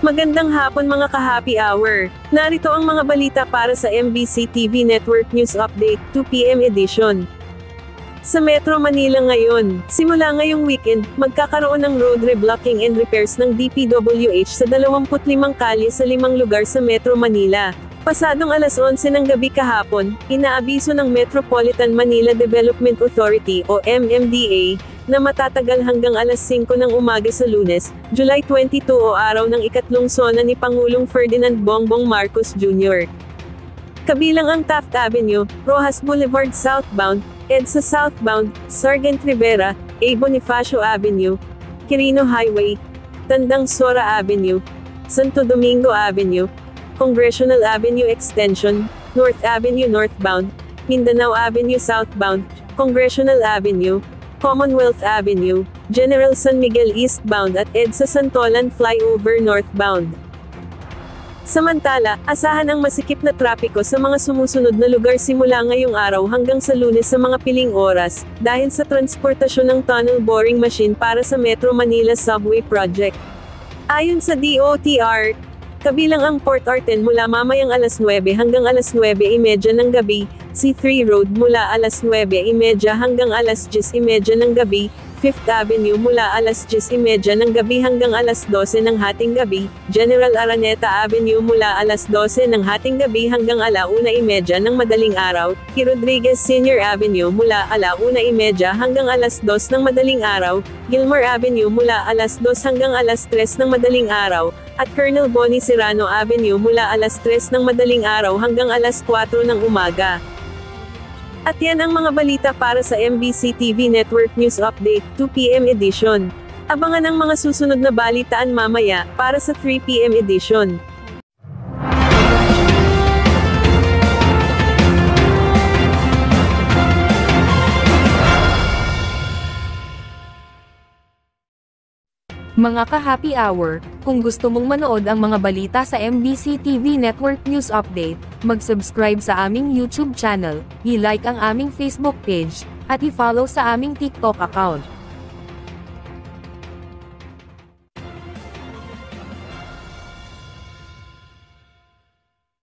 Magandang hapon mga ka-happy hour. Narito ang mga balita para sa MBC TV Network News Update, 2 PM edition. Sa Metro Manila ngayon, simula ngayong weekend, magkakaroon ng road reblocking and repairs ng DPWH sa 25 kalye sa 5 lugar sa Metro Manila. Pasadong alas 11 ng gabi kahapon, inaabiso ng Metropolitan Manila Development Authority o MMDA, na matatagal hanggang alas 5 ng umaga sa Lunes, July 22 o araw ng ikatlong sona ni Pangulong Ferdinand Bongbong Marcos Jr. Kabilang ang Taft Avenue, Rojas Boulevard Southbound, EDSA Southbound, Sargent Rivera, A. Bonifacio Avenue, Quirino Highway, Tandang Sora Avenue, Santo Domingo Avenue, Congressional Avenue Extension, North Avenue Northbound, Mindanao Avenue Southbound, Congressional Avenue, Commonwealth Avenue, General San Miguel Eastbound at EDSA Santolan Flyover Northbound. Samantala, asahan ang masikip na trapiko sa mga sumusunod na lugar simula ngayong araw hanggang sa Lunes sa mga piling oras, dahil sa transportasyon ng tunnel boring machine para sa Metro Manila Subway Project. Ayon sa DOTR, kabilang ang Port Arten mula mamayang alas 9 hanggang alas 9:30 ng gabi, C3 Road mula alas 9:30 hanggang alas 10:30 ng gabi, 5th Avenue mula alas 10:30 ng gabi hanggang alas 12 ng hating gabi, General Araneta Avenue mula alas 12 ng hating gabi hanggang 1:30 ng madaling araw, P. Rodriguez Sr. Avenue mula 1:30 hanggang alas 2 ng madaling araw, Gilmore Avenue mula alas 2 hanggang alas 3 ng madaling araw, at Colonel Bonnie Serrano Avenue mula alas 3 ng madaling araw hanggang alas 4 ng umaga. At yan ang mga balita para sa MBC TV Network News Update, 2 PM edition. Abangan ang mga susunod na balitaan mamaya, para sa 3 PM edition. Mga ka-happy hour, kung gusto mong manood ang mga balita sa MBC TV Network News Update, mag-subscribe sa aming YouTube channel, i-like ang aming Facebook page, at i-follow sa aming TikTok account.